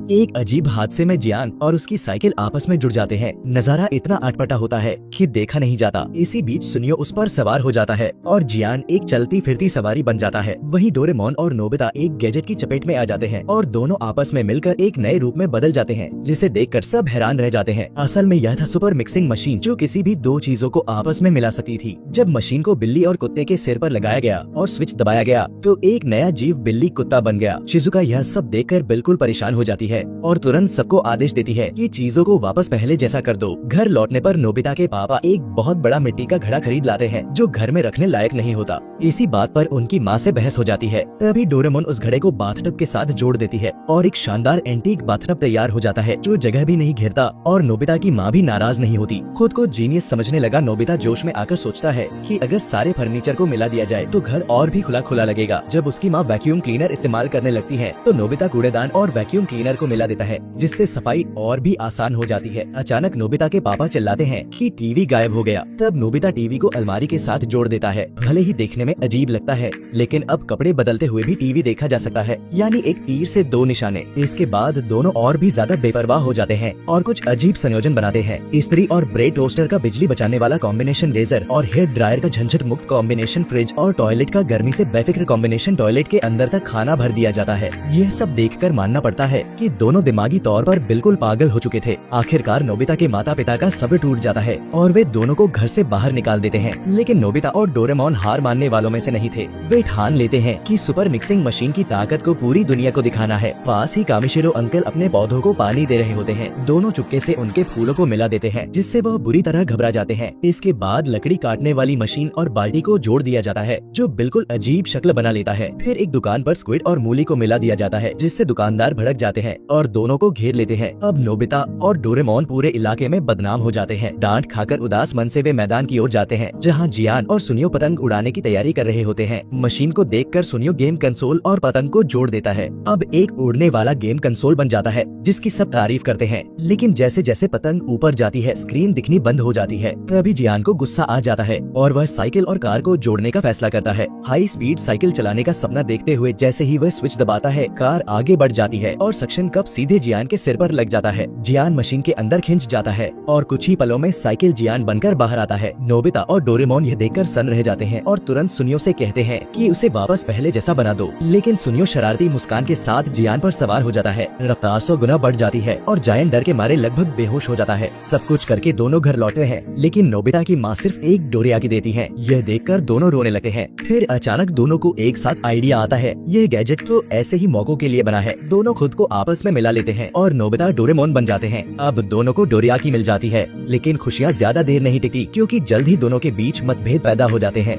एक अजीब हादसे में जियान और उसकी साइकिल आपस में जुड़ जाते हैं। नजारा इतना अटपटा होता है कि देखा नहीं जाता। इसी बीच सुनियो उस पर सवार हो जाता है और जियान एक चलती फिरती सवारी बन जाता है। वहीं डोरेमोन और नोबिता एक गैजेट की चपेट में आ जाते हैं और दोनों आपस में मिलकर एक नए रूप में बदल जाते हैं, जिसे देखकर सब हैरान रह जाते हैं। असल में यह था सुपर मिक्सिंग मशीन, जो किसी भी दो चीजों को आपस में मिला सकती थी। जब मशीन को बिल्ली और कुत्ते के सिर पर लगाया गया और स्विच दबाया गया तो एक नया जीव बिल्ली कुत्ता बन गया। शिजुका यह सब देखकर बिल्कुल परेशान हो जाती है और तुरंत सबको आदेश देती है कि चीजों को वापस पहले जैसा कर दो। घर लौटने पर नोबिता के पापा एक बहुत बड़ा मिट्टी का घड़ा खरीद लाते हैं जो घर में रखने लायक नहीं होता। इसी बात पर उनकी माँ से बहस हो जाती है। तभी डोरेमोन उस घड़े को बाथटब के साथ जोड़ देती है और एक शानदार एंटीक बाथटब तैयार हो जाता है जो जगह भी नहीं घेरता। और नोबिता की माँ भी नाराज नहीं होती। खुद को जीनियस समझने लगा नोबिता जोश में आकर सोचता है कि अगर सारे फर्नीचर को मिला दिया जाए तो घर और भी खुला खुला लगेगा। जब उसकी माँ वैक्यूम क्लीनर इस्तेमाल करने लगती है तो नोबिता कूड़ेदान और वैक्यूम क्लीनर को मिला देता है, जिससे सफाई और भी आसान हो जाती है। अचानक नोबिता के पापा चिल्लाते हैं कि टीवी गायब हो गया। तब नोबिता टीवी को अलमारी के साथ जोड़ देता है। भले ही देखने में अजीब लगता है, लेकिन अब कपड़े बदलते हुए भी टीवी देखा जा सकता है, यानी एक तीर से दो निशाने। इसके बाद दोनों और भी ज्यादा बेपरवाह हो जाते हैं और कुछ अजीब संयोजन बनाते हैं। इस्त्री और ब्रेड टोस्टर का बिजली बचाने वाला कॉम्बिनेशन लेजर और हेयर ड्रायर का झंझट मुक्त कॉम्बिनेशन फ्रिज और टॉयलेट का गर्मी से बेफिक्र कॉम्बिनेशन टॉयलेट के अंदर तक खाना भर दिया जाता है। यह सब देखकर मानना पड़ता है कि दोनों दिमागी तौर पर बिल्कुल पागल हो चुके थे। आखिरकार नोबिता के माता पिता का सब्र टूट जाता है और वे दोनों को घर से बाहर निकाल देते हैं। लेकिन नोबिता और डोरेमोन हार मानने वालों में से नहीं थे। वे ठान लेते हैं कि सुपर मिक्सिंग मशीन की ताकत को पूरी दुनिया को दिखाना है। पास ही कामिशिरो अंकल अपने पौधों को पानी दे रहे होते हैं। दोनों चुपके से उनके फूलों को मिला देते हैं, जिससे वह बुरी तरह घबरा जाते हैं। इसके बाद लकड़ी काटने वाली मशीन और बाल्टी को जोड़ दिया जाता है, जो बिल्कुल अजीब शक्ल बना लेता है। फिर एक दुकान पर स्क्विड और मूली को मिला दिया जाता है, जिससे दुकानदार भड़क जाते हैं और दोनों को घेर लेते हैं। अब नोबिता और डोरेमोन पूरे इलाके में बदनाम हो जाते हैं। डांट खाकर उदास मन से वे मैदान की ओर जाते हैं, जहां जियान और सुनियो पतंग उड़ाने की तैयारी कर रहे होते हैं। मशीन को देखकर सुनियो गेम कंसोल और पतंग को जोड़ देता है। अब एक उड़ने वाला गेम कंसोल बन जाता है, जिसकी सब तारीफ करते हैं। लेकिन जैसे जैसे पतंग ऊपर जाती है, स्क्रीन दिखनी बंद हो जाती है। तभी जियान को गुस्सा आ जाता है और वह साइकिल और कार को जोड़ने का फैसला करता है। हाई स्पीड साइकिल चलाने का सपना देखते हुए जैसे ही वह स्विच दबाता है, कार आगे बढ़ जाती है और सक्शन कप सीधे जियान के सिर पर लग जाता है। जियान मशीन के अंदर खिंच जाता है और कुछ ही पलों में साइकिल जियान बनकर बाहर आता है। नोबिता और डोरेमोन यह देखकर सन्न रह जाते हैं और तुरंत सुनियो से कहते हैं कि उसे वापस पहले जैसा बना दो। लेकिन सुनियो शरारती मुस्कान के साथ जियान पर सवार हो जाता है। रफ्तार 100 गुना बढ़ जाती है और जायन डर के मारे लगभग बेहोश हो जाता है। सब कुछ करके दोनों घर लौटते हैं, लेकिन नोबिता की माँ सिर्फ एक डोरियाकी देती है। यह देखकर दोनों रोने लगते हैं। फिर अचानक दोनों को एक साथ आइडिया आता है। ये गैजेट तो ऐसे ही मौकों के लिए बना है। दोनों खुद को आपस में मिला लेते हैं और नोबिता डोरेमोन बन जाते हैं। अब दोनों को डोरियाकी मिल जाती है, लेकिन खुशियाँ ज्यादा देर नहीं टिकती, क्योंकि जल्द ही दोनों के बीच मतभेद पैदा हो जाते हैं।